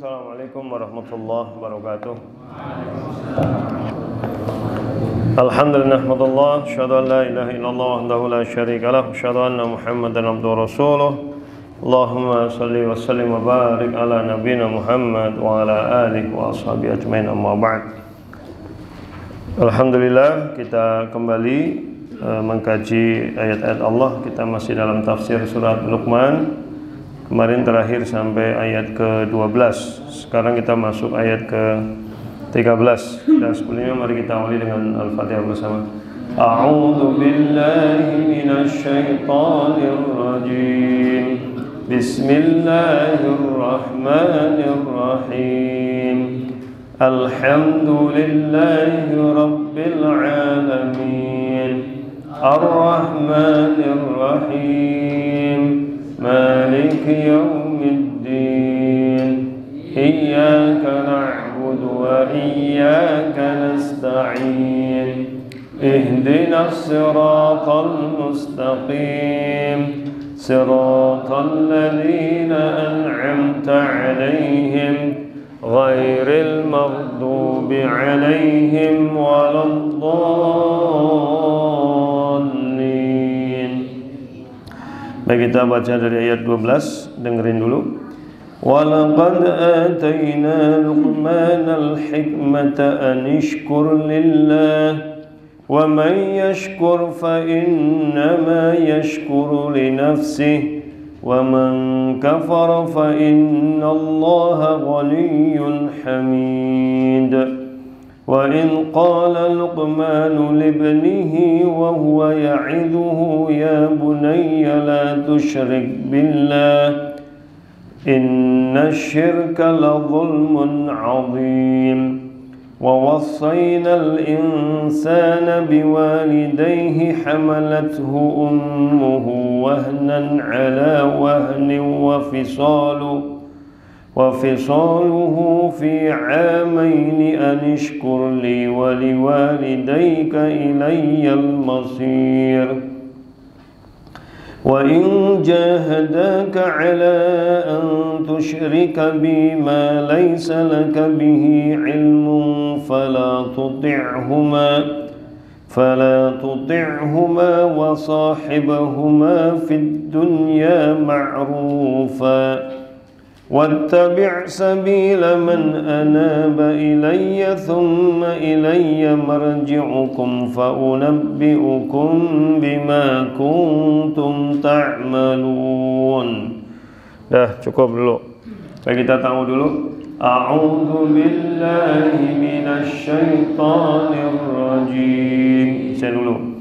Assalamualaikum warahmatullahi wabarakatuh. Alhamdulillah, nahmadullah, asyhadu an la ilaha illallah wahdahu la syarika lah, asyhadu anna Muhammadan abduhu wa rasuluh. Allahumma salli wa sallim wa barik ala nabiyyina Muhammad wa ala alihi wa ashabihi ajmain, amma ba'd. Alhamdulillah, kita kembali mengkaji ayat-ayat Allah. Kita masih dalam tafsir surat Luqman. Kemarin terakhir sampai ayat ke-12. Sekarang kita masuk ayat ke-13. Dan sebelumnya mari kita awali dengan Al-Fatihah bersama. A'udzu billahi minasy syaithanir rajim. Bismillahirrahmanirrahim. Alhamdulillahi rabbil alamin. Ar-Rahmanir Rahim. مالك يوم الدين إياك نعبد وإياك نستعين اهدنا الصراط المستقيم صراط الذين أنعمت عليهم غير المغضوب عليهم ولا الضالين. Baik, kita baca dari ayat 12, dengerin dulu. Walaqad atayna Luqmanal hikmata an ishkur lillah wa man yashkur fa innama yashkuru li nafsihi wa man kafara fa innallaha ghaniyyun hamid. وإذ قال لقمان لابنه وهو يعظه يا بني لا تشرك بالله إن الشرك لظلم عظيم ووصينا الإنسان بوالديه حملته أمه وهنا على وهن وفصاله في عامين أن اشكر لي ولوالديك إلي المصير وإن جاهداك على أن تشرك بي ما ليس لك به علم فلا تطعهما وصاحبهما في الدنيا معروفا واتبع سبيل من أناب إلي ثم إلي مرجعكم فأنبئكم بما كنتم تعملون. Cukup dulu. Baik, kita tahu dulu. A'udzu billahi minasy syaithanir rajim. Saya dulu.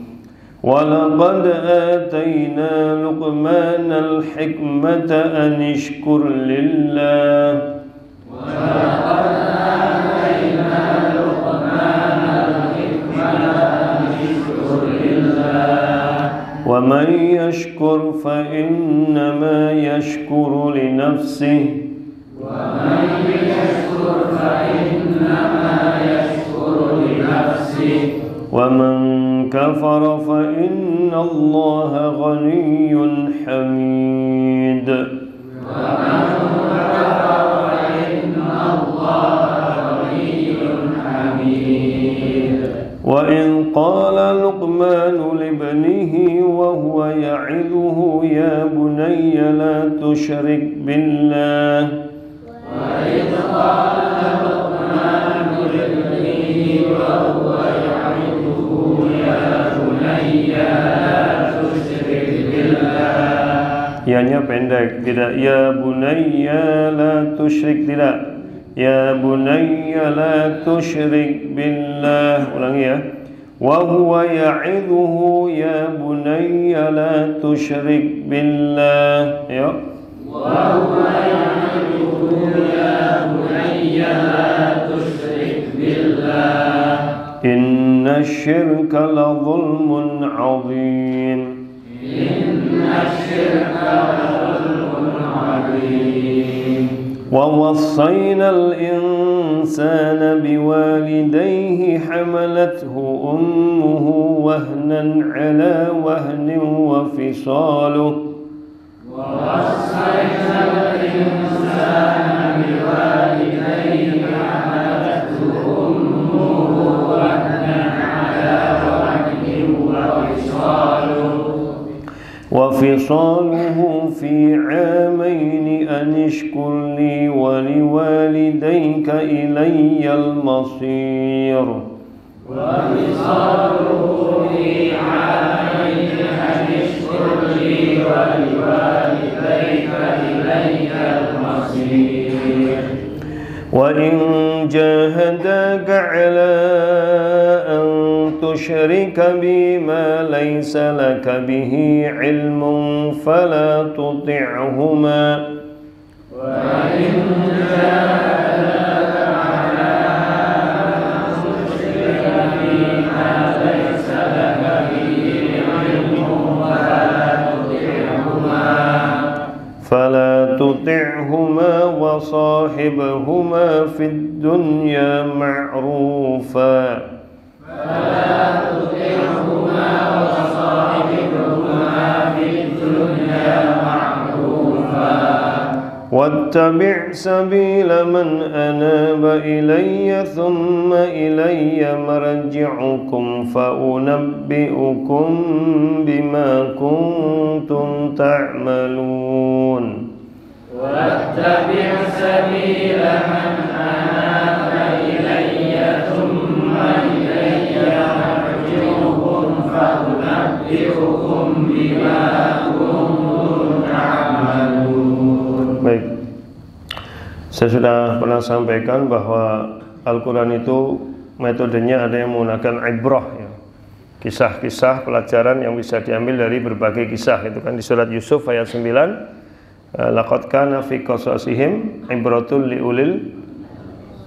وَلَقَدْ آتَيْنَا لُقْمَانَ الْحِكْمَةَ أَنِ اشْكُرْ لِلَّهِ وَلَقَدْ آتَيْنَا لُقْمَانَ الْحِكْمَةَ أَنِ اشْكُرْ لِلَّهِ وَمَنْ يَشْكُرْ فَإِنَّمَا يَشْكُرُ لِنَفْسِهِ وَمَنْ يَشْكُرْ فَإِنَّمَا يَشْكُرُ لِنَفْسِهِ وَمَنْ كفر فإن الله غني حميد ومن كفر فإن الله غني حميد وإذ قال لقمان لابنه وهو يعظه يا بني لا تشرك بالله وإذ قال لقمان لابنه وهو Ya-nya pendek, tidak ya bunayya la tusyrik, tidak ya bunayya la tusyrik billah. Ulangi ya. Wa huwa ya'idhuhu ya bunayya la tusyrik billah. Ya. Wa huwa ya'idhuhu ya bunayya la tusyrik billah. Inna syirka la zulmun 'azim. ووصينا الإنسان بوالديه حملته أمه وهنا على وهن وفصاله وفصاله في عامين أن اشكر لي ولوالديك إلي المصير وفصاله في عامين أن اشكر لي ولوالديك إلي المصير وإن جاهداك على أن تشرك بي ما ليس لك به علم فلا تطعهما وإن جاهداك على أن تشرك بي ما ليس لك به علم فلا تطعهما وصاحبهما في الدنيا معروفا فلا تطعهما وصاحبهما في الدنيا معروفا واتبع سبيل من أناب إلي ثم إلي مرجعكم فأنبئكم بما كنتم تعملون واتبع سبيل من أناب إلي ثم إلي مرجعكم فأنبئكم بما كنتم تعملون. Baik, saya sudah pernah sampaikan bahwa Al-Quran itu metodenya ada yang menggunakan ibrah, ya. Kisah-kisah pelajaran yang bisa diambil dari berbagai kisah. Itu kan di surat Yusuf ayat 9, laqad kana fi qasasihim ibratul liulil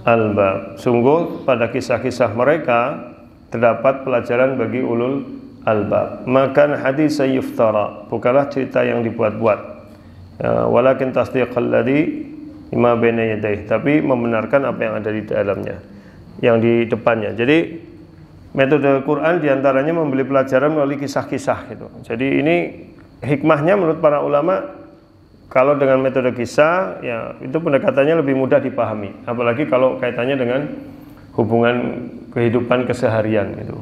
albab. Sungguh pada kisah-kisah mereka terdapat pelajaran bagi ulul albab. Makan hadis yuftara, bukanlah cerita yang dibuat-buat. Walakin tasdiqal ladzi ima baina yadayhi, tapi membenarkan apa yang ada di dalamnya, yang di depannya. Jadi metode Quran diantaranya memberi pelajaran melalui kisah-kisah gitu. Jadi ini hikmahnya menurut para ulama, kalau dengan metode kisah ya itu pendekatannya lebih mudah dipahami, apalagi kalau kaitannya dengan hubungan kehidupan keseharian gitu.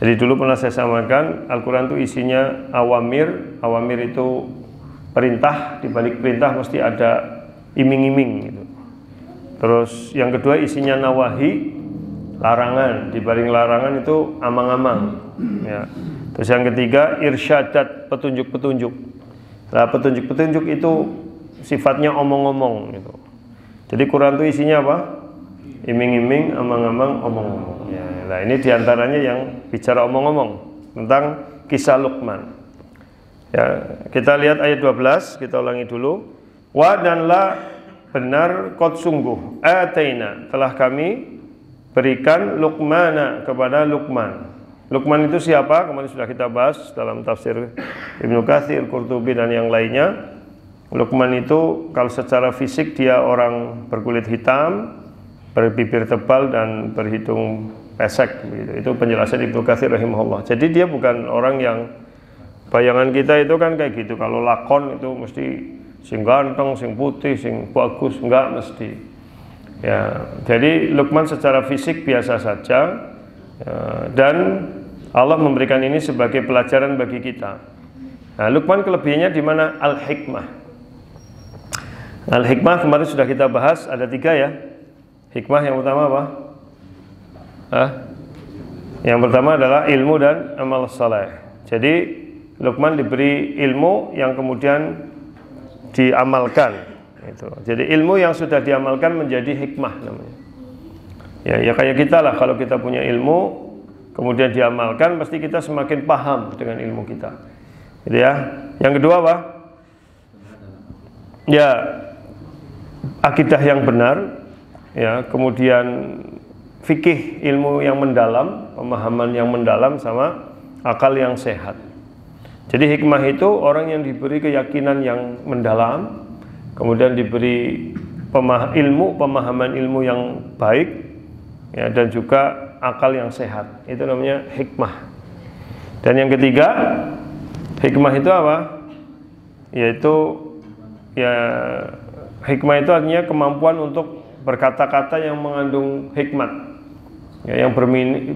Jadi dulu pernah saya sampaikan, Al-Quran itu isinya awamir. Awamir itu perintah, di balik perintah mesti ada iming-iming gitu. Terus yang kedua isinya nawahi, larangan, di balik larangan itu amang-amang ya. Terus yang ketiga irsyadat, petunjuk-petunjuk. Nah, petunjuk-petunjuk itu sifatnya omong-omong gitu. Jadi Quran itu isinya apa? Iming-iming, amang-amang, omong-omong ya. Nah ini diantaranya yang bicara omong-omong tentang kisah Luqman ya. Kita lihat ayat 12, kita ulangi dulu. Wa dan la, benar, qad sungguh, ataina, telah kami berikan Luqmana, kepada Luqman. Luqman itu siapa? Kemarin sudah kita bahas dalam tafsir Ibnu Katsir, Qurtubi dan yang lainnya. Luqman itu kalau secara fisik dia orang berkulit hitam, berbibir tebal dan berhidung pesek gitu. Itu penjelasan Ibnu Katsir rahimahullah. Jadi dia bukan orang yang bayangan kita itu kan kayak gitu. Kalau lakon itu mesti sing ganteng, sing putih, sing bagus, enggak mesti. Ya, jadi Luqman secara fisik biasa saja ya, dan Allah memberikan ini sebagai pelajaran bagi kita. Nah, Luqman kelebihannya di mana? Al-hikmah. Al-hikmah kemarin sudah kita bahas, ada 3 ya. Hikmah yang pertama apa? Yang pertama adalah ilmu dan amal saleh. Jadi Luqman diberi ilmu yang kemudian diamalkan itu. Jadi ilmu yang sudah diamalkan menjadi hikmah namanya. Ya kayak kita lah, kalau kita punya ilmu kemudian diamalkan, pasti kita semakin paham dengan ilmu kita. Gitu ya. Yang kedua apa? Ya akidah yang benar, ya, kemudian fikih, ilmu yang mendalam, pemahaman yang mendalam, sama akal yang sehat. Jadi hikmah itu orang yang diberi keyakinan yang mendalam, kemudian diberi pemahaman ilmu yang baik ya, dan juga akal yang sehat. Itu namanya hikmah. Dan yang ketiga, hikmah itu apa? yaitu ya hikmah itu artinya kemampuan untuk berkata-kata yang mengandung hikmat, ya,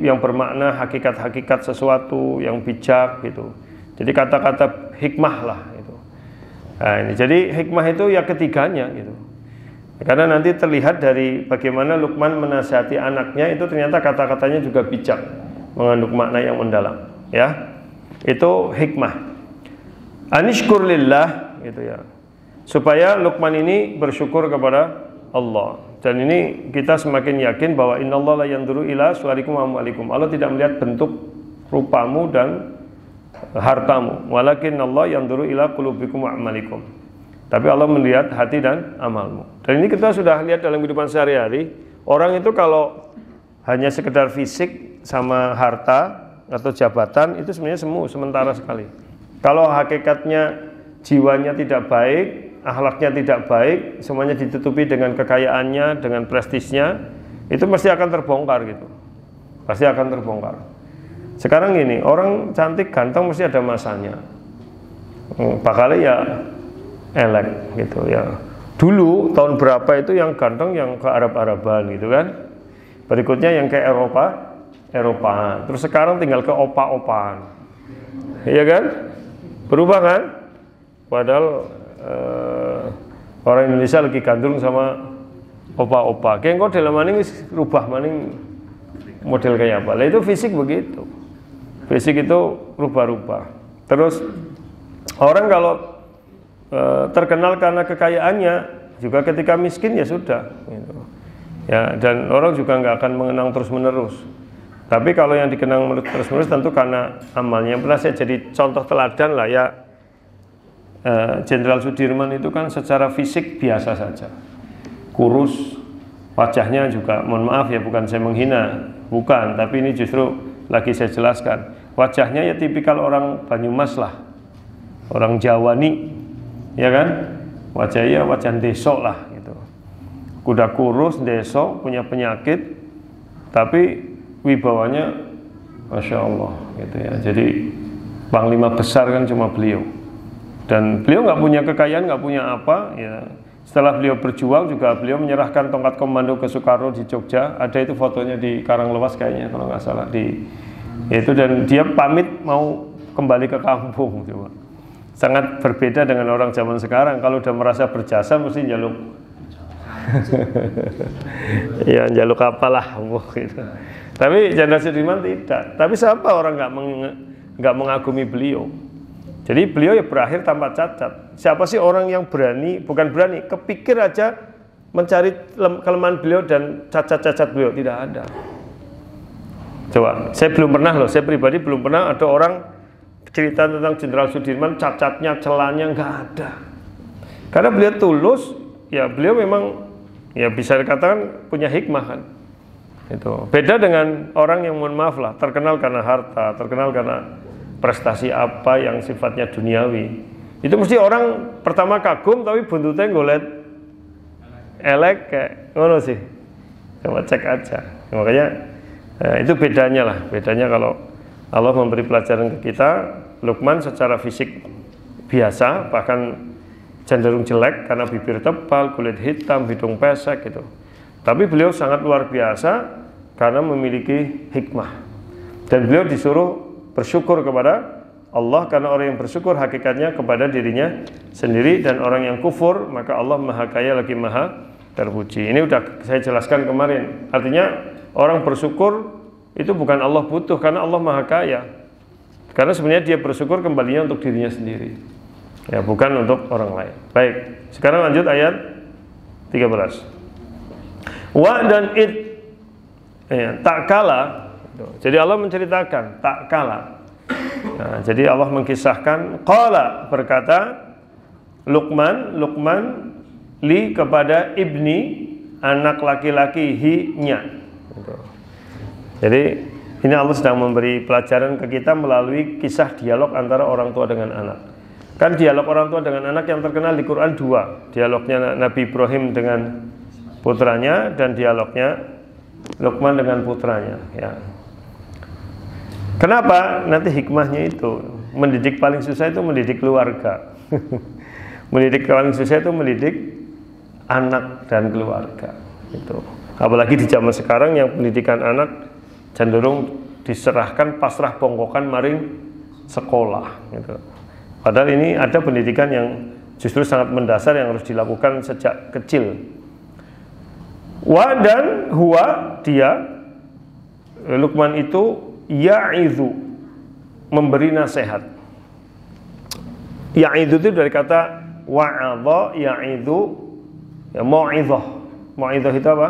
yang bermakna hakikat-hakikat sesuatu yang bijak gitu. Jadi kata-kata hikmah lah itu. Nah, ini jadi hikmah itu ya ketiganya gitu. Karena nanti terlihat dari bagaimana Luqman menasihati anaknya itu ternyata kata-katanya juga bijak, mengandung makna yang mendalam, ya. Itu hikmah. Anishkur lillah gitu ya. Supaya Luqman ini bersyukur kepada Allah. Dan ini kita semakin yakin bahwa innallaha la yanzuru ila suwarikum wa amwalikum. Allah tidak melihat bentuk rupamu dan hartamu. Walakin Allah yanzuru ila qulubikum wa amalikum. Tapi Allah melihat hati dan amalmu. Dan ini kita sudah lihat dalam kehidupan sehari-hari. Orang itu kalau hanya sekedar fisik sama harta atau jabatan itu sebenarnya semu, sementara sekali. Kalau hakikatnya jiwanya tidak baik, akhlaknya tidak baik, semuanya ditutupi dengan kekayaannya, dengan prestisnya, itu pasti akan terbongkar gitu. Pasti akan terbongkar. Sekarang gini, orang cantik ganteng mesti ada masanya. Bakalnya ya elek gitu ya. Dulu tahun berapa itu yang ganteng yang ke Arab-Araban gitu kan. Berikutnya yang ke Eropaan. Terus sekarang tinggal ke opa-opaan. Iya kan? Berubah kan? Padahal orang Indonesia lagi gandrung sama opa-opa. Kayak kok dalam maning rubah maning model kayak apa. Lah itu fisik begitu. Fisik itu rubah-rubah. Terus orang kalau terkenal karena kekayaannya, juga ketika miskin ya sudah gitu. Ya, dan orang juga nggak akan mengenang terus-menerus. Tapi kalau yang dikenang terus-menerus tentu karena amalnya. Pernah saya jadi contoh teladan lah ya. Jenderal Sudirman itu kan secara fisik biasa saja, kurus, wajahnya juga, mohon maaf ya, bukan saya menghina, bukan, tapi ini justru lagi saya jelaskan. Wajahnya ya tipikal orang Banyumas lah, orang Jawa nih, ya kan? Wajahnya wajah desok lah gitu. Kuda kurus, desok, punya penyakit, tapi wibawanya Masya Allah gitu ya. Jadi panglima besar kan cuma beliau. Dan beliau nggak punya kekayaan, nggak punya apa ya. Setelah beliau berjuang juga beliau menyerahkan tongkat komando ke Soekarno di Jogja. Ada itu fotonya di Karanglewas kayaknya kalau nggak salah itu, dan dia pamit mau kembali ke kampung coba. Sangat berbeda dengan orang zaman sekarang. Kalau udah merasa berjasa mesti jaluk ya jaluk apalah gitu. Tapi Jenderal Sudirman tidak. Tapi siapa orang nggak mengagumi beliau? Jadi beliau ya berakhir tanpa cacat. Siapa sih orang yang berani, bukan berani, kepikir aja mencari kelemahan beliau dan cacat-cacat beliau? Tidak ada. Coba, saya belum pernah loh, saya pribadi belum pernah ada orang cerita tentang Jenderal Sudirman cacatnya, celahnya, nggak ada. Karena beliau tulus, ya beliau memang ya bisa dikatakan punya hikmah kan. Itu beda dengan orang yang mohon maaf lah, terkenal karena harta, terkenal karena prestasi apa yang sifatnya duniawi. Itu mesti orang pertama kagum tapi buntutnya ngolet elek kayak ngono sih. Coba cek aja. Makanya itu bedanya lah. Bedanya kalau Allah memberi pelajaran ke kita, Luqman secara fisik biasa, bahkan cenderung jelek karena bibir tebal, kulit hitam, hidung pesek gitu. Tapi beliau sangat luar biasa karena memiliki hikmah. Dan beliau disuruh bersyukur kepada Allah, karena orang yang bersyukur hakikatnya kepada dirinya sendiri, dan orang yang kufur maka Allah maha kaya lagi maha terpuji. Ini udah saya jelaskan kemarin. Artinya orang bersyukur itu bukan Allah butuh, karena Allah maha kaya. Karena sebenarnya dia bersyukur kembalinya untuk dirinya sendiri, ya, bukan untuk orang lain. Baik, sekarang lanjut ayat 13. Wa dan it ya, tak kala. Jadi Allah menceritakan tak kala. Nah, jadi Allah mengkisahkan qala, berkata Luqman li kepada ibni, anak laki-laki-nya. Jadi ini Allah sedang memberi pelajaran ke kita melalui kisah dialog antara orang tua dengan anak. Kan dialog orang tua dengan anak yang terkenal di Quran dua, dialognya Nabi Ibrahim dengan putranya dan dialognya Luqman dengan putranya, ya. Kenapa? Nanti hikmahnya itu mendidik paling susah itu mendidik keluarga. Mendidik paling susah itu mendidik anak dan keluarga. Itu. Apalagi di zaman sekarang yang pendidikan anak cenderung diserahkan pasrah bongkokan maring sekolah. Gitu. Padahal ini ada pendidikan yang justru sangat mendasar yang harus dilakukan sejak kecil. Wa dan huwa dia Luqman itu ya'idhu memberi nasihat. Ya'idhu itu dari kata wa'adha ya'idhu ya mau'idhah. Mau'idhah itu apa?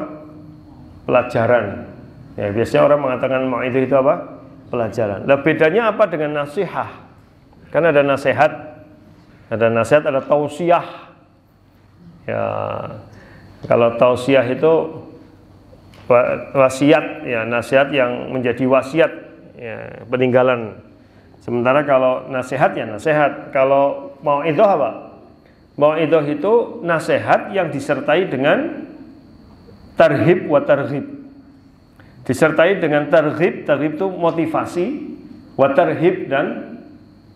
Pelajaran. Ya, biasanya orang mengatakan mau'idhah itu apa? Pelajaran. Nah, bedanya apa dengan nasihat? Kan ada nasihat, ada tausiah. Ya, kalau tausiah itu wasiat, ya nasihat yang menjadi wasiat, ya peninggalan. Sementara kalau nasihat ya nasihat. Kalau mau'idhah apa? Mau'idhah itu nasihat yang disertai dengan tarhib wa targhib. Disertai dengan targhib itu motivasi, wa tarhib dan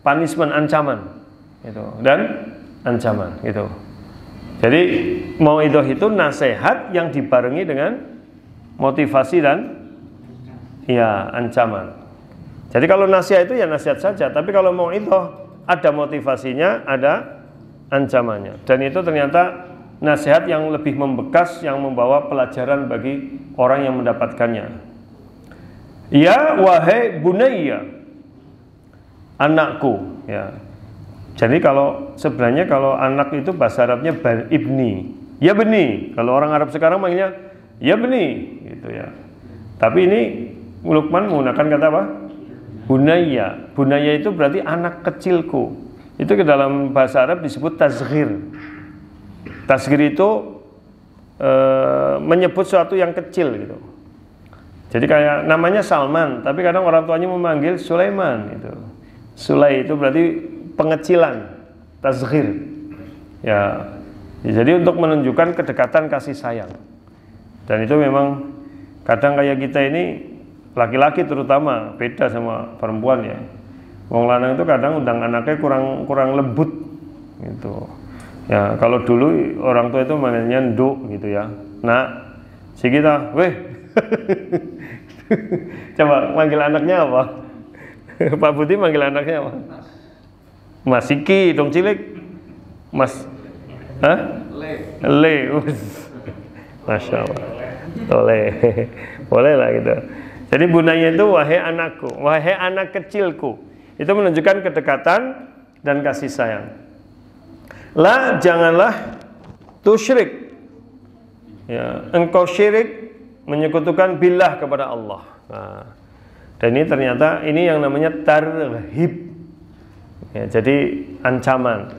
punishment, ancaman. Itu dan ancaman itu. Jadi mau'idhah itu nasihat yang dibarengi dengan motivasi dan ya ancaman. Jadi kalau nasihat itu ya nasihat saja, tapi kalau mau'idhah ada motivasinya, ada ancamannya. Dan itu ternyata nasihat yang lebih membekas, yang membawa pelajaran bagi orang yang mendapatkannya. Ya wahai bunayya, anakku, ya. Jadi sebenarnya kalau anak itu bahasa Arabnya ibni, ya beni. Kalau orang Arab sekarang manggilnya ya beni, gitu ya. Tapi ini Luqman menggunakan kata apa? Bunayya. Bunayya itu berarti anak kecilku. Itu ke dalam bahasa Arab disebut tasghir. Tasghir itu menyebut sesuatu yang kecil gitu. Jadi kayak namanya Salman, tapi kadang orang tuanya memanggil Sulaiman gitu. Sulai itu berarti pengecilan, tasghir. Ya, jadi untuk menunjukkan kedekatan kasih sayang. Dan itu memang kadang kayak kita ini laki-laki terutama beda sama perempuan ya. Wong lanang itu kadang undang anaknya kurang lembut gitu. Ya, kalau dulu orang tua itu manggilnya nduk gitu ya. Nak, si kita, weh. Coba manggil anaknya apa? Pak Budi manggil anaknya apa? Mas Iki, dong cilik. Mas, hah? Le. Masya Allah. Boleh lah gitu. Jadi bunayya itu wahai anakku, wahai anak kecilku. Itu menunjukkan kedekatan dan kasih sayang. La, janganlah tusyrik. Ya, engkau syirik menyekutukan billah kepada Allah. Nah, dan ini ternyata ini yang namanya tarhib. Ya, jadi ancaman.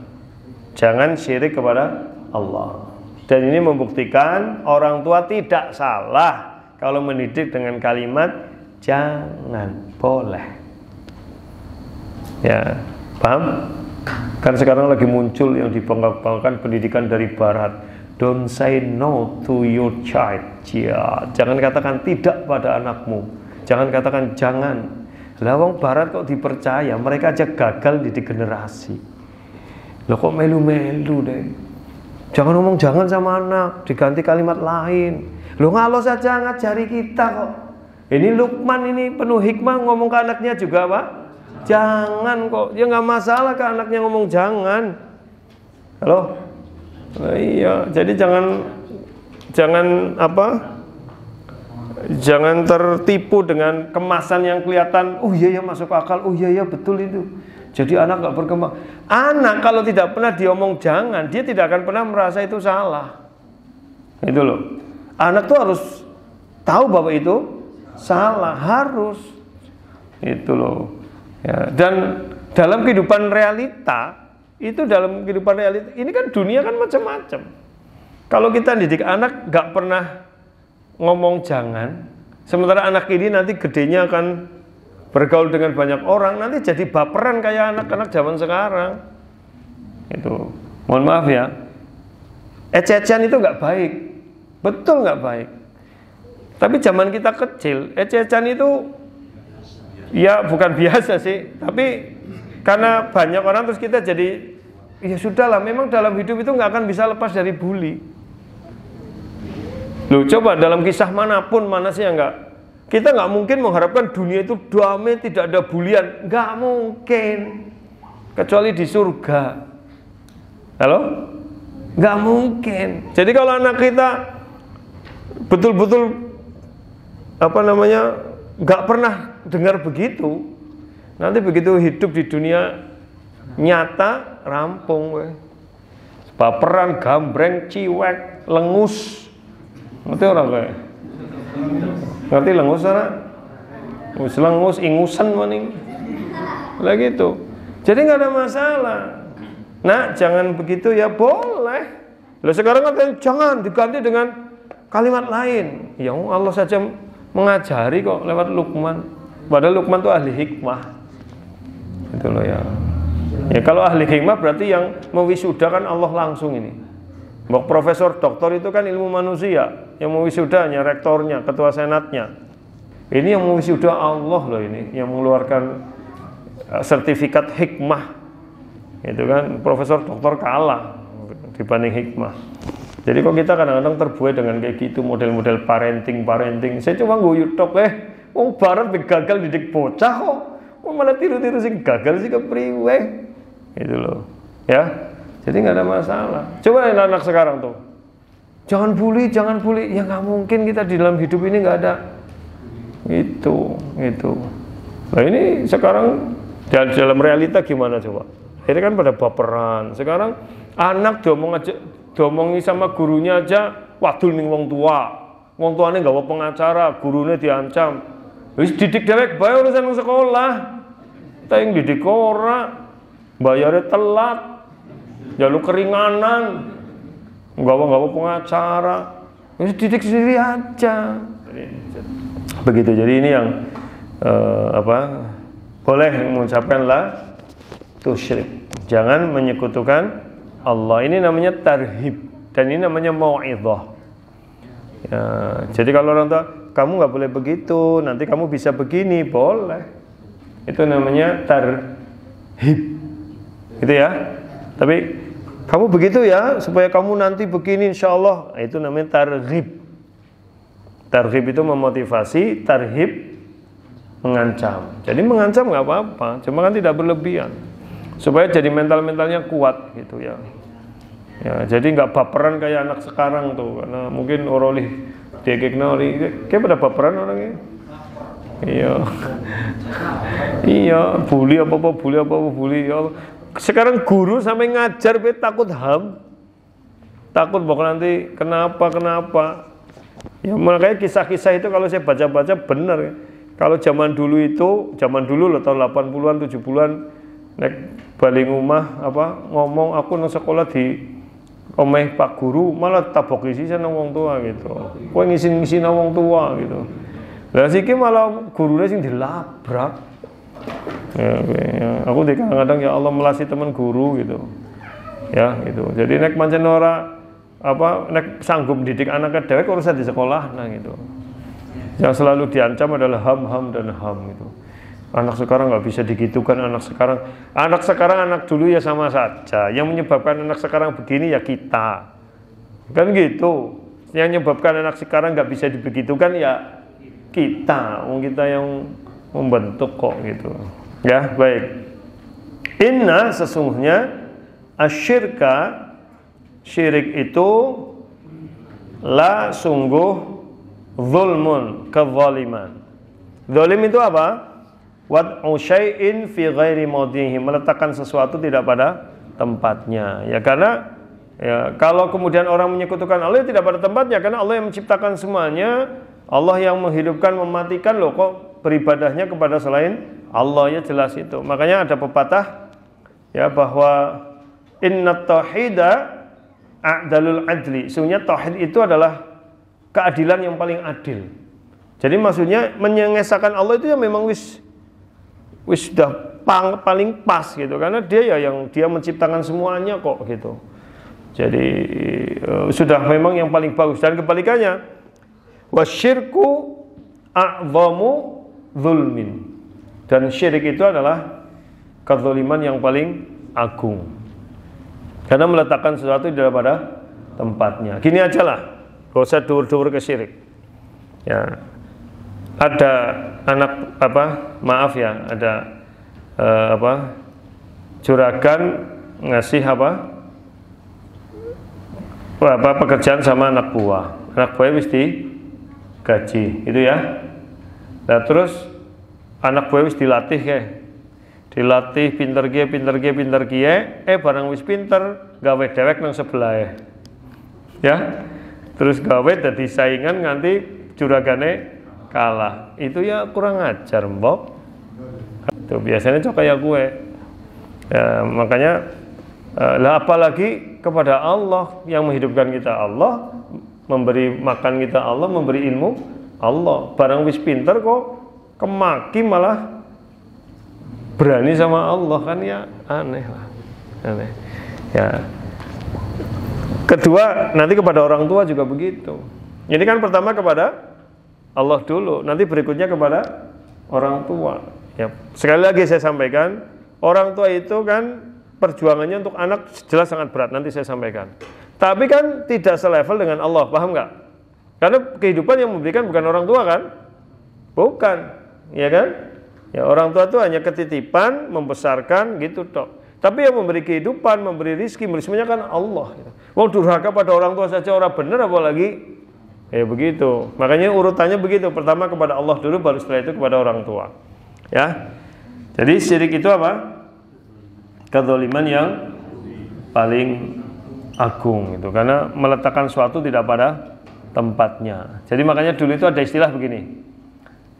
Jangan syirik kepada Allah. Dan ini membuktikan orang tua tidak salah kalau mendidik dengan kalimat jangan, boleh. Ya, paham? Kan sekarang lagi muncul yang dibanggakan pendidikan dari barat. Don't say no to your child. Ya, jangan katakan tidak pada anakmu. Jangan katakan jangan. Lawang barat kok dipercaya, mereka aja gagal didik generasi. Loh kok melu-melu deh. Jangan ngomong jangan sama anak, diganti kalimat lain. Loh Allah saja ngajari kita kok. Ini Luqman ini penuh hikmah ngomong ke anaknya juga Pak. Jangan kok, ya nggak masalah ke anaknya ngomong jangan. Halo? Iya, jadi jangan tertipu dengan kemasan yang kelihatan. Oh iya ya masuk akal. Oh iya ya betul itu. Jadi anak nggak berkembang. Anak kalau tidak pernah diomong jangan, dia tidak akan pernah merasa itu salah. Itu loh. Anak tuh harus tahu bahwa itu salah, harus. Itu loh. Ya, dan dalam kehidupan realita, ini kan dunia kan macam-macam. Kalau kita didik anak nggak pernah ngomong jangan, sementara anak ini nanti gedenya akan bergaul dengan banyak orang, nanti jadi baperan kayak anak-anak zaman sekarang. Itu, mohon maaf ya, ececehan itu nggak baik, betul nggak baik. Tapi zaman kita kecil, ececehan itu ya bukan biasa sih, tapi karena banyak orang terus kita jadi ya sudahlah, memang dalam hidup itu nggak akan bisa lepas dari bully. Loh, coba dalam kisah manapun, mana sih yang nggak? Kita nggak mungkin mengharapkan dunia itu damai, tidak ada bulian, nggak mungkin. Kecuali di surga. Halo? Nggak mungkin. Jadi kalau anak kita betul-betul nggak pernah dengar begitu, nanti begitu hidup di dunia nyata rampung, baperan, gambreng, ciwek, lengus. Ngerti orang kayak? Ngerti lengus orang? Lengus, ingusan maning. Lah gitu. Jadi nggak ada masalah. Nah, jangan begitu ya, boleh. Lah sekarang katanya jangan, diganti dengan kalimat lain. Ya Allah saja mengajari kok lewat Luqman. Padahal Luqman itu ahli hikmah. Itu loh ya. Ya kalau ahli hikmah berarti yang mewisudakan Allah langsung ini. Mbak profesor doktor itu kan ilmu manusia, yang mewisudanya rektornya, ketua senatnya. Ini yang mewisuda Allah loh ini, yang mengeluarkan sertifikat hikmah. Itu kan profesor doktor kalah dibanding hikmah. Jadi kok kita kadang-kadang terbuai dengan kayak gitu, model-model parenting. Saya cuma nguyut tok wong barat gagal didik bocah kok. Malah tiru-tiru sing gagal sih kepriwe. Itu loh. Ya. Jadi nggak ada masalah. Coba anak sekarang tuh, jangan bully. Ya nggak mungkin kita di dalam hidup ini nggak ada itu. Nah ini sekarang dalam realita gimana coba? Ini kan pada baperan. Sekarang anak diomongi sama gurunya aja, wadul ning wong tua. Wong tuane nggak mau pengacara, gurunya diancam. Wis didik dhewek bae urusan sekolah. Ta yang didik ora, bayarnya telat. Jalur keringanan, nggak mau pengacara, didik sendiri aja. Begitu. Jadi ini yang boleh mengucapkan la tusyrik. Jangan menyekutukan Allah. Ini namanya tarhib dan ini namanya mau'idhah. Ya, jadi kalau orang tua, kamu nggak boleh begitu, nanti kamu bisa begini, boleh. Itu namanya tarhib, gitu ya. Tapi kamu begitu ya, supaya kamu nanti begini insya Allah. Itu namanya targhib. Targhib itu memotivasi, tarhib mengancam. Jadi mengancam nggak apa-apa, cuma kan tidak berlebihan. Supaya jadi mentalnya kuat gitu ya. Ya, jadi nggak baperan kayak anak sekarang tuh, karena mungkin orolih dekekna kayak pada baperan orangnya. Iya, bully apa bully ya. Sekarang guru sampai ngajar takut takut bakal nanti kenapa. Ya makanya kisah-kisah itu kalau saya baca-baca benar ya. Kalau zaman dulu loh tahun 80-an 70-an nek balik rumah ngomong aku nang sekolah di omeh Pak Guru malah tabok isi nang wong tua gitu. Kowe ngisi nang wong tua gitu. Lah siki malah gurune sing dilabrak. Ya, aku kadang-kadang ya Allah melasi teman guru gitu. Ya, gitu. Jadi nek pancen ora nek sanggup didik anak dewek urusan di sekolah gitu. Yang selalu diancam adalah ham gitu. Anak sekarang nggak bisa digitukan, anak sekarang anak dulu ya sama saja. Yang menyebabkan anak sekarang begini ya kita. Kan gitu. Yang menyebabkan anak sekarang nggak bisa dibegitukan ya kita yang membentuk kok gitu. Ya, baik. Inna sesungguhnya asyirka, syirik itu la sungguh zulmun, kezaliman. Zalim itu apa? Wad'u syai'in fi ghairi mawdihi, meletakkan sesuatu tidak pada tempatnya. Ya karena ya, kalau kemudian orang menyekutukan Allah tidak pada tempatnya, karena Allah yang menciptakan semuanya, Allah yang menghidupkan, mematikan, loh kok beribadahnya kepada selain Allah, ya jelas itu. Makanya ada pepatah ya bahwa innat tauhida a'dalul adli. Sesungguhnya tauhid itu adalah keadilan yang paling adil. Jadi maksudnya menyengesahkan Allah itu ya memang wis sudah paling pas gitu, karena dia ya yang dia menciptakan semuanya kok gitu. Jadi sudah memang yang paling bagus. Dan kebalikannya, wasyirku a'zamu zulmin, dan syirik itu adalah kezaliman yang paling agung. Karena meletakkan sesuatu tidak pada tempatnya. Gini aja lah, gak usah dur-dur ke syirik. Ya, ada anak ada juragan ngasih pekerjaan sama anak buah mesti gaji, itu ya. Nah terus anak buah wis dilatih pinter kie, barang wis pinter gawe dewek nang sebelah ya. Terus gawe dadi saingan nganti juragane kalah. Itu ya kurang ajar, mbok. Itu biasanya cok kayak gue. Ya, makanya apalagi kepada Allah yang menghidupkan kita, Allah memberi makan kita, Allah memberi ilmu, Allah. Barang wis pinter kok kemaki malah berani sama Allah, kan ya aneh lah. Aneh. Ya. Kedua, nanti kepada orang tua juga begitu. Ini kan pertama kepada Allah dulu, nanti berikutnya kepada orang tua. Ya, sekali lagi saya sampaikan, orang tua itu kan perjuangannya untuk anak jelas sangat berat, nanti saya sampaikan. Tapi kan tidak selevel dengan Allah, paham nggak? Karena kehidupan yang memberikan bukan orang tua kan? Bukan, ya kan? Ya, orang tua itu hanya ketitipan, membesarkan gitu toh. Tapi yang memberi kehidupan, memberi rizki, memberi semuanya kan Allah. Wong durhaka pada orang tua saja orang bener, apalagi ya begitu. Makanya urutannya begitu. Pertama kepada Allah dulu, baru setelah itu kepada orang tua. Ya. Jadi syirik itu apa? Kezaliman yang paling agung itu, karena meletakkan suatu tidak pada tempatnya. Jadi makanya dulu itu ada istilah begini.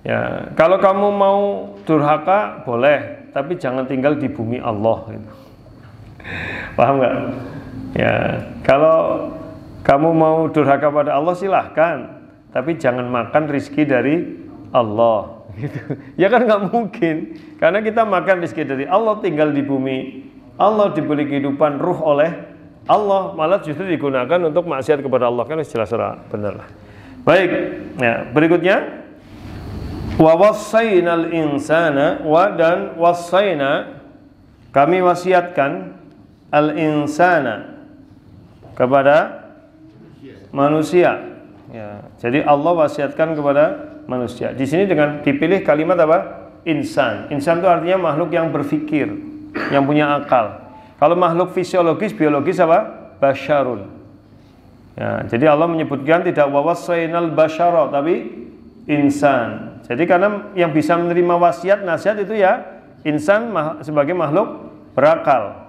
Ya, kalau kamu mau durhaka boleh, tapi jangan tinggal di bumi Allah gitu. Paham nggak? Ya, kalau kamu mau durhaka pada Allah silahkan, tapi jangan makan rizki dari Allah gitu. Ya kan nggak mungkin, karena kita makan rizki dari Allah, tinggal di bumi Allah, diberi kehidupan ruh oleh Allah, malah justru digunakan untuk maksiat kepada Allah, kan jelas benar lah. Baik, ya, berikutnya wa wassaynal insana, dan wassayna, kami wasiatkan al insana, kepada manusia. Ya, jadi Allah wasiatkan kepada manusia. Di sini dengan dipilih kalimat apa? Insan. Insan itu artinya makhluk yang berpikir, yang punya akal. Kalau makhluk fisiologis, biologis apa? Basyarun. Ya, jadi Allah menyebutkan tidak wa wassaynal basyara, tapi insan. Jadi karena yang bisa menerima wasiat nasihat itu ya insan sebagai makhluk berakal.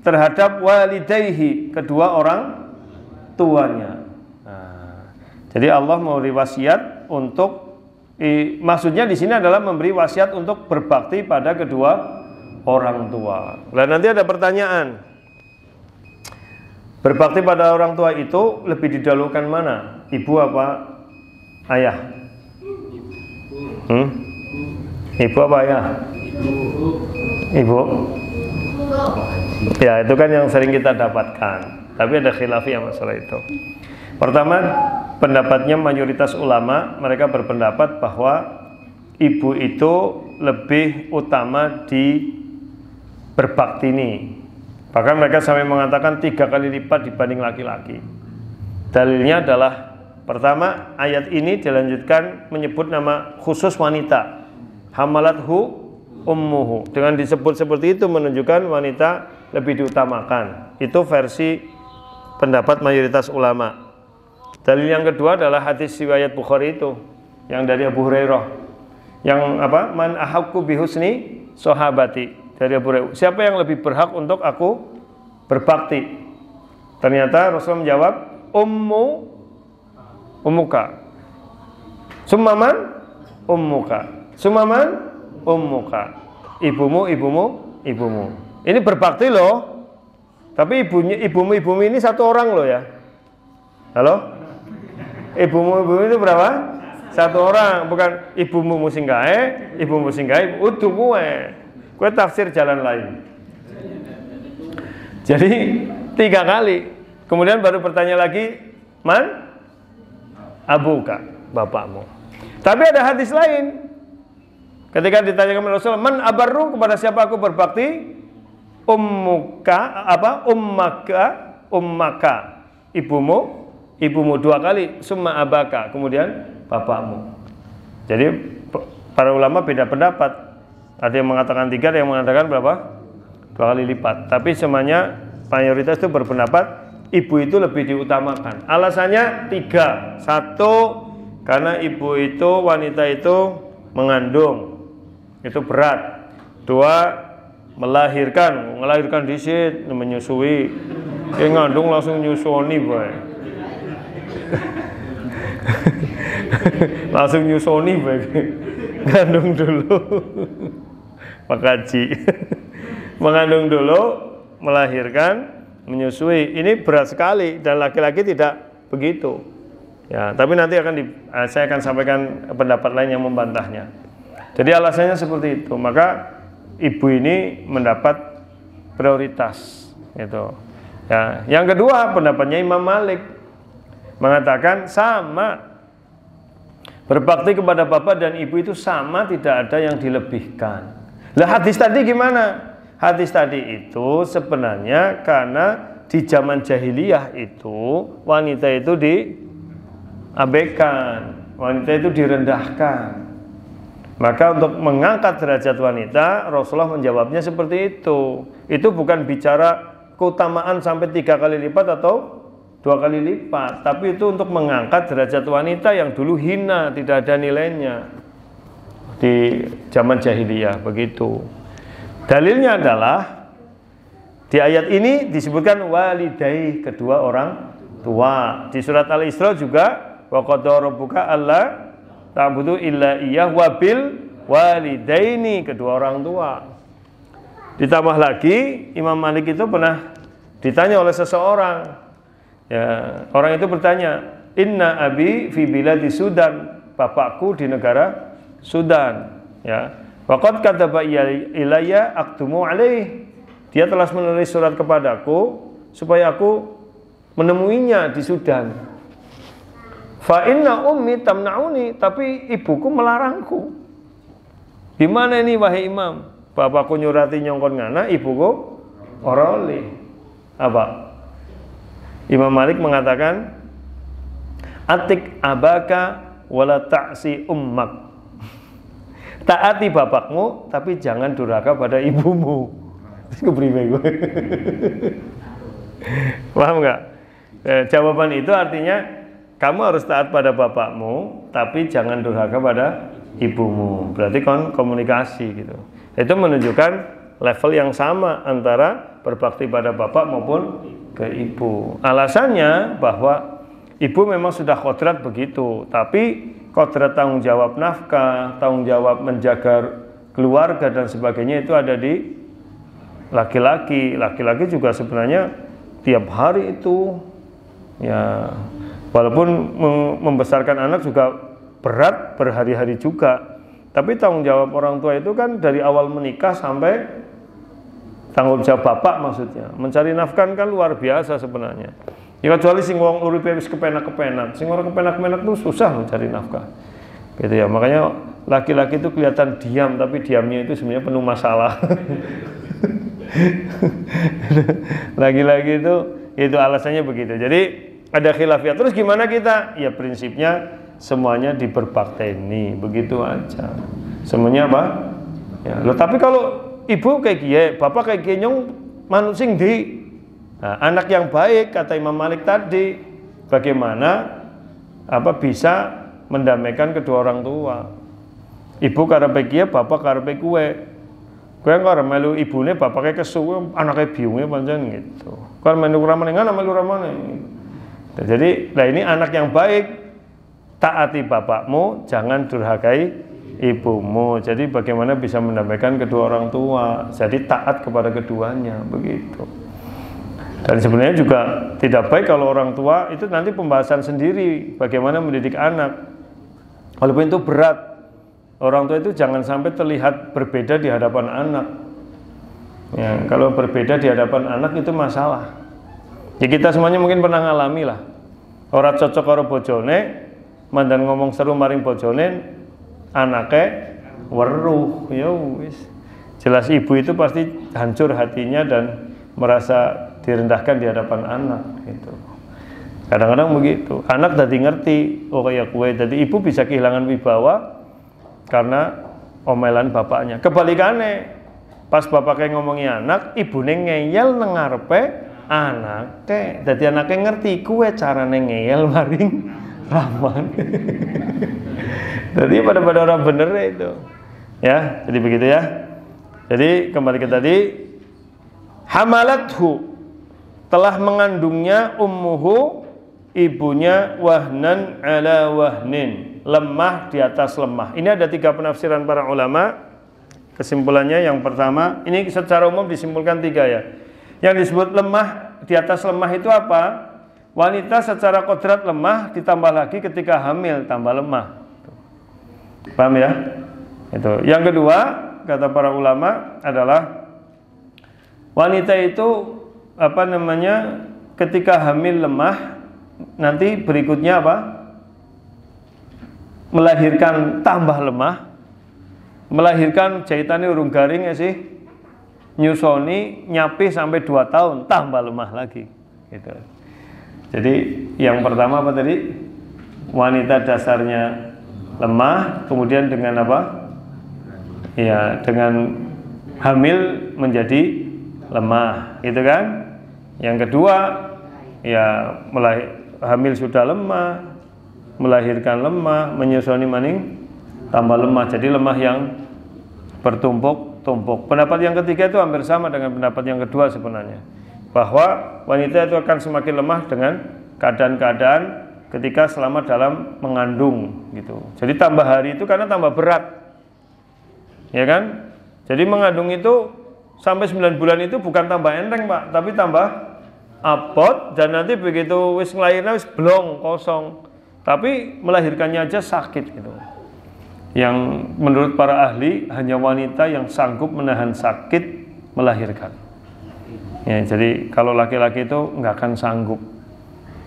Terhadap walidayhi, kedua orang tuanya. Nah, jadi Allah memberi wasiat untuk maksudnya di sini adalah memberi wasiat untuk berbakti pada kedua orang tua. Dan nanti ada pertanyaan. Berbakti pada orang tua itu lebih didahulukan mana? Ibu apa ayah? Ibu apa ayah? Ibu. Ya, itu kan yang sering kita dapatkan. Tapi ada khilafiyah masalah itu. Pertama, pendapatnya mayoritas ulama, mereka berpendapat bahwa ibu itu lebih utama di berbakti ini. Bahkan mereka sampai mengatakan 3 kali lipat dibanding laki-laki. Dalilnya adalah pertama, ayat ini dilanjutkan menyebut nama khusus wanita, hamalathu ummuhu. Dengan disebut seperti itu menunjukkan wanita lebih diutamakan. Itu versi pendapat mayoritas ulama. Dalil yang kedua adalah hadis riwayat Bukhari itu yang dari Abu Hurairah. Yang apa? Man ahaqqu bihusni sahabati. Dari Abu Hurairah. Siapa yang lebih berhak untuk aku berbakti? Ternyata Rasul menjawab, ummuka. Summaman ummuka. Summaman ummuka. Ibumu. Ini berbakti loh. Tapi ibumu ini satu orang loh ya. Halo? Ibumu itu berapa? Satu orang, bukan ibumu musinggae, udu kue tafsir jalan lain. Jadi 3 kali. Kemudian baru bertanya lagi, man? Abuka, bapakmu. Tapi ada hadis lain. Ketika ditanyakan Rasul, man abarru, kepada siapa aku berbakti? ummaka, ibumu 2 kali, summa abaka, kemudian bapakmu. Jadi para ulama beda pendapat. Ada yang mengatakan 3, ada yang mengatakan berapa? 2 kali lipat. Tapi semuanya mayoritas itu berpendapat ibu itu lebih diutamakan. Alasannya 3. 1, karena ibu itu, wanita itu mengandung, itu berat. 2, melahirkan disit, menyusui. Ngandung langsung nyusoni, boy. Langsung nyusoni, boy. Ngandung dulu. Pak Haji. Mengandung dulu, melahirkan, menyusui. Ini berat sekali dan laki-laki tidak begitu. Ya, tapi nanti saya akan sampaikan pendapat lain yang membantahnya. Jadi alasannya seperti itu. Maka ibu ini mendapat prioritas, gitu. Ya, yang kedua pendapatnya Imam Malik mengatakan sama. Berbakti kepada bapak dan ibu itu sama, tidak ada yang dilebihkan. Lah hadis tadi gimana? Hadis tadi itu sebenarnya karena di zaman jahiliyah itu wanita itu diabaikan, wanita itu direndahkan. Maka untuk mengangkat derajat wanita, Rasulullah menjawabnya seperti itu. Itu bukan bicara keutamaan sampai 3 kali lipat atau 2 kali lipat, tapi itu untuk mengangkat derajat wanita yang dulu hina, tidak ada nilainya di zaman jahiliyah, begitu. Dalilnya adalah di ayat ini disebutkan walidai, kedua orang tua. Di surat Al-Isra juga wa qadara rabbuka alla ta'budu illa iyyah wa bil walidaini, kedua orang tua. Ditambah lagi Imam Malik itu pernah ditanya oleh seseorang. Ya, orang itu bertanya, "Inna abi fi biladi Sudan," bapakku di negara Sudan. Ya. Waqad kataba ilayya aktumu alaih. Dia telah menulis surat kepadaku supaya aku menemuinya di Sudan. Fa inna ummi tamna'uni, tapi ibuku melarangku. Gimana ini wahai Imam? Bapakku nyurati nyongkon ngana, ibuku ora oleh. Apa? Imam Malik mengatakan, atik abaka wala ta'si ummak. Taati bapakmu tapi jangan durhaka pada ibumu. Paham nggak? Jawaban itu artinya kamu harus taat pada bapakmu tapi jangan durhaka pada ibumu. Berarti komunikasi gitu. Itu menunjukkan level yang sama antara berbakti pada bapak maupun ke ibu. Alasannya bahwa ibu memang sudah kodrat begitu, tapi kodrat tanggung jawab nafkah, tanggung jawab menjaga keluarga dan sebagainya itu ada di laki-laki. Laki-laki juga sebenarnya tiap hari itu, ya, walaupun membesarkan anak juga berat berhari-hari juga. Tapi tanggung jawab orang tua itu kan dari awal menikah sampai tanggung jawab bapak, maksudnya mencari nafkah kan luar biasa sebenarnya. Ya kecuali sing wong uripe wis kepenak-kepenak, sing ora kepenak-kepenak tuh susah mencari nafkah. Gitu ya. Makanya laki-laki itu kelihatan diam tapi diamnya itu sebenarnya penuh masalah. Laki-laki itu alasannya begitu. Jadi ada khilafiyah. Terus gimana kita? Ya prinsipnya semuanya diberbakteni, begitu aja. Semuanya apa? Ya, loh, tapi kalau ibu kayak gini, bapak kayak gini, manut sing di. Nah, anak yang baik kata Imam Malik tadi, bagaimana bisa mendamaikan kedua orang tua. Ibu karepe kiye, bapak karepe kuwe. Kowe karo melu ibune, bapake kesu, anake biunge pancen gitu. Karo melu ramane ngana melu ramane. Jadi, nah ini anak yang baik, taati bapakmu, jangan durhakai ibumu. Jadi bagaimana bisa mendamaikan kedua orang tua? Jadi taat kepada keduanya, begitu. Dan sebenarnya juga tidak baik kalau orang tua itu nanti pembahasan sendiri bagaimana mendidik anak. Walaupun itu berat, orang tua itu jangan sampai terlihat berbeda di hadapan anak. Ya, kalau berbeda di hadapan anak itu masalah. Ya kita semuanya mungkin pernah ngalami lah. Ora cocok karo bojone, mandan ngomong seru maring bojone, anake weruh, ya wis. Jelas ibu itu pasti hancur hatinya dan merasa direndahkan di hadapan anak gitu. Kadang-kadang begitu. Anak tadi ngerti, oh kayak kue. Jadi ibu bisa kehilangan wibawa karena omelan bapaknya. Kebalikannya, pas bapaknya ngomongi anak, ibune ngeyel nang ngarepe anake. Jadi anaknya ngerti kue carane ngeyel maring raman. Jadi pada orang bener itu. Ya, jadi begitu ya. Jadi kembali ke tadi, hamalathu, telah mengandungnya ummuhu, ibunya, wahnan ala wahnin, lemah di atas lemah. Ini ada 3 penafsiran para ulama. Kesimpulannya yang pertama, ini secara umum disimpulkan 3 ya. Yang disebut lemah di atas lemah itu apa? Wanita secara kodrat lemah, ditambah lagi ketika hamil tambah lemah. Paham ya? Itu. Yang kedua, kata para ulama adalah wanita itu ketika hamil lemah, nanti berikutnya apa? Melahirkan tambah lemah, melahirkan jahitannya urung garing ya sih, nyusoni nyapih sampai 2 tahun tambah lemah lagi gitu. Jadi yang pertama apa tadi? Wanita dasarnya lemah, kemudian dengan apa? Ya, dengan hamil menjadi lemah, itu kan? Yang kedua, ya hamil sudah lemah, melahirkan lemah, menyusuni maning tambah lemah, jadi lemah yang bertumpuk-tumpuk. Pendapat yang ketiga itu hampir sama dengan pendapat yang kedua sebenarnya, bahwa wanita itu akan semakin lemah dengan keadaan-keadaan ketika selama dalam mengandung gitu. Jadi tambah hari itu karena tambah berat, ya kan? Jadi mengandung itu sampai 9 bulan itu bukan tambah enteng Pak, tapi tambah abot, dan nanti begitu wis ngelahirnya wis blong kosong, tapi melahirkannya aja sakit gitu. Yang menurut para ahli hanya wanita yang sanggup menahan sakit melahirkan. Ya, jadi kalau laki-laki itu nggak akan sanggup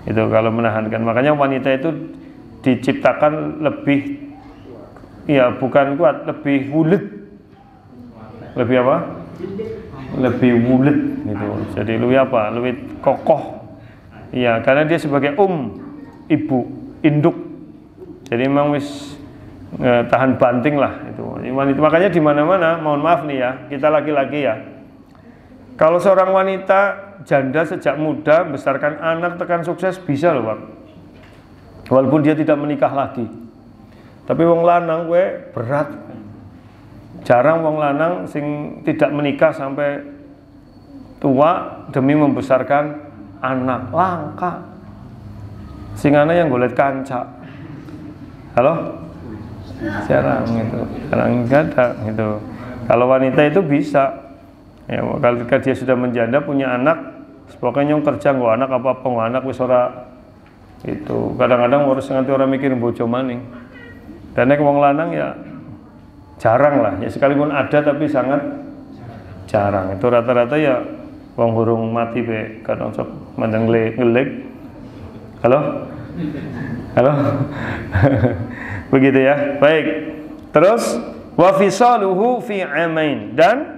itu kalau menahankan. Makanya wanita itu diciptakan lebih, ya bukan kuat, lebih wulet, lebih apa? Lebih wulet gitu. Jadi lebih apa? Lebih kokoh. Iya, karena dia sebagai ibu, induk. Jadi memang wis tahan banting lah itu. Wanita, makanya di mana-mana, mohon maaf nih ya, kita laki-laki ya. Kalau seorang wanita janda sejak muda membesarkan anak tekan sukses bisa loh Pak. Walaupun dia tidak menikah lagi. Tapi wong lanang gue berat. Jarang wong lanang sing tidak menikah sampai tua demi membesarkan anak, langka. Sing ana yang golek kanca. Halo? Jarang gitu. Jarang enggak ada gitu. Kalau wanita itu bisa. Ya, kalau dia sudah menjanda punya anak, pokoknya yang kerja nggak anak apa-apa, nggak anak wis ora itu. Kadang-kadang harus nganti orang mikir bojo maning. Dan nek wong lanang ya jarang lah, ya sekalipun ada tapi sangat jarang. Itu rata-rata ya wong hurung mati be kadang sok mandang ngelik. Halo? Halo? Begitu ya. Baik. Terus wa fisaluhu fi amain, dan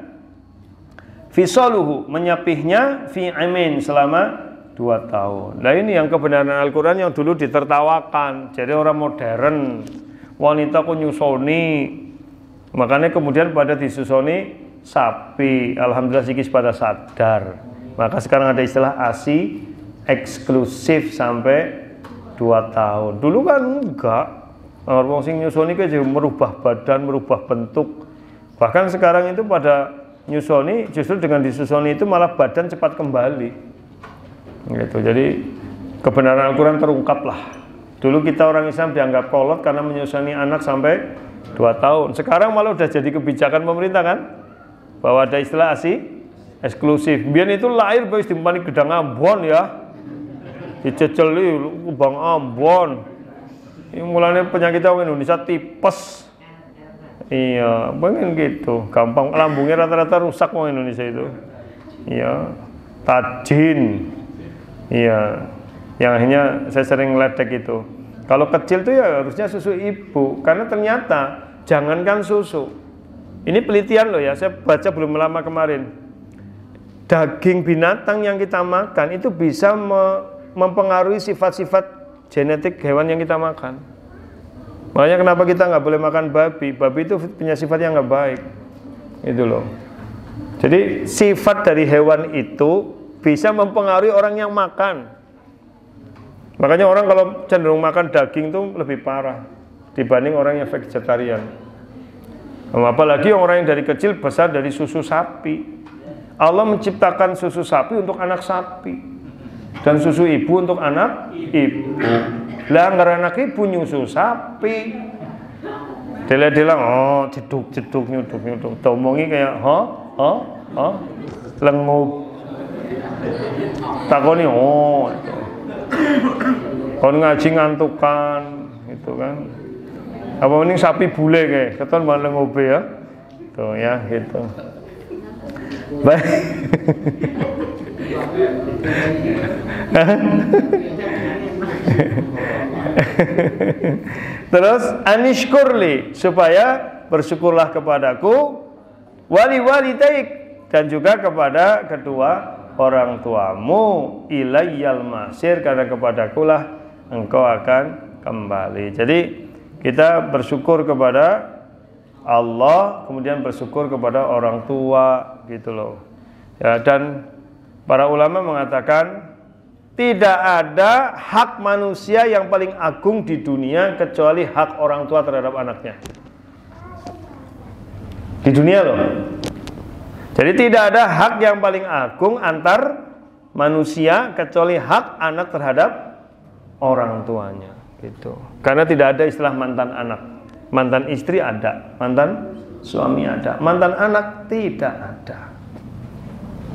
fisaluhu menyapihnya fi amain selama 2 tahun. Nah ini yang kebenaran Al-Quran yang dulu ditertawakan. Jadi orang modern, wanita kok nyusoni. Makanya kemudian pada disusoni sapi. Alhamdulillah sikis pada sadar. Maka sekarang ada istilah ASI eksklusif sampai 2 tahun. Dulu kan enggak. Orang sing nyusoni kan merubah badan, merubah bentuk. Bahkan sekarang itu pada nyusoni, justru dengan disusoni itu malah badan cepat kembali. Gitu. Jadi kebenaran Al-Quran terungkap lah. Dulu kita orang Islam dianggap kolot karena menyusoni anak sampai 2 tahun. Sekarang malah udah jadi kebijakan pemerintah kan, bahwa ada istilah ASI eksklusif. Biar itu lahir bagus dimpani gedang Ambon ya, diceceli Bang Ambon. Ini mulanya penyakit orang Indonesia tipes. Iya, pengen gitu, gampang, lambungnya rata-rata rusak orang Indonesia itu. Iya, tajin. Iya, yang akhirnya saya sering ngeledek itu. Kalau kecil tuh ya harusnya susu ibu, karena ternyata jangankan susu, Ini penelitian loh ya, saya baca belum lama kemarin. Daging binatang yang kita makan itu bisa mempengaruhi sifat-sifat genetik hewan yang kita makan. Makanya kenapa kita nggak boleh makan babi? Babi itu punya sifat yang nggak baik, itu loh. Jadi sifat dari hewan itu bisa mempengaruhi orang yang makan. Makanya orang kalau cenderung makan daging itu lebih parah dibanding orang yang vegetarian. Apalagi orang yang dari kecil besar dari susu sapi. Allah menciptakan susu sapi untuk anak sapi dan susu ibu untuk anak ibu. Lah anak ibu nyusu sapi. Dela-dela jeduk nyuduk. Tomongi kayak lengup. Takoni kon ngaji ngantukan gitu kan. Apa mending sapi bule kayak keton malah ngobe ya. Tuh ya gitu. Baik. Terus anishkurli, supaya bersyukurlah kepadaku, wali-walitaik, dan juga kepada kedua orang tuamu, ilayyal masir, karena kepadakulah engkau akan kembali. Jadi kita bersyukur kepada Allah, kemudian bersyukur kepada orang tua gitu loh. Ya, dan para ulama mengatakan tidak ada hak manusia yang paling agung di dunia kecuali hak orang tua terhadap anaknya. Di dunia loh. Jadi tidak ada hak yang paling agung antar manusia kecuali hak anak terhadap orang tuanya gitu. Karena tidak ada istilah mantan anak. Mantan istri ada, mantan suami ada, mantan anak tidak ada.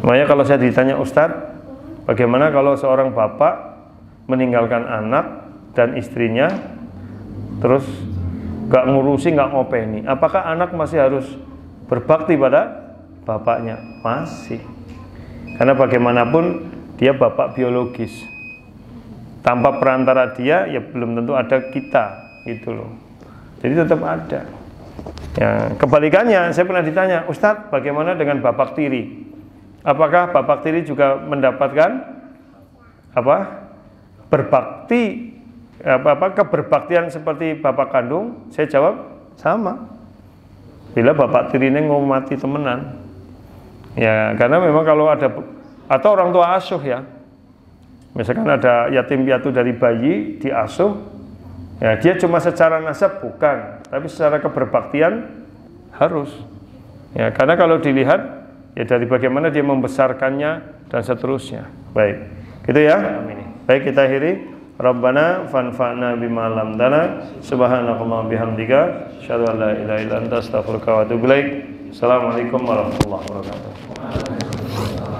Makanya kalau saya ditanya, Ustadz, bagaimana kalau seorang bapak meninggalkan anak dan istrinya, terus gak ngurusi, gak ngopeni, apakah anak masih harus berbakti pada bapaknya? Masih. Karena bagaimanapun dia bapak biologis. Tanpa perantara dia, ya belum tentu ada kita, gitu loh. Jadi tetap ada. Ya, kebalikannya, saya pernah ditanya, Ustadz, bagaimana dengan bapak tiri? Apakah bapak tiri juga mendapatkan berbakti, keberbaktian seperti bapak kandung? Saya jawab sama. Bila bapak tiri ini ngomati temenan, ya karena memang kalau ada atau orang tua asuh ya, misalkan ada yatim piatu dari bayi diasuh. Ya, dia cuma secara nasab bukan, tapi secara keberbaktian harus. Ya, karena kalau dilihat ya dari bagaimana dia membesarkannya dan seterusnya. Baik. Gitu ya. Baik, kita akhiri. Rabbana fanfa'na bima 'allamtana, subhanakallahumma bihamdika, asyhadu an la ilaha illa anta, astaghfiruka wa atubu ilaik. Assalamualaikum warahmatullahi wabarakatuh.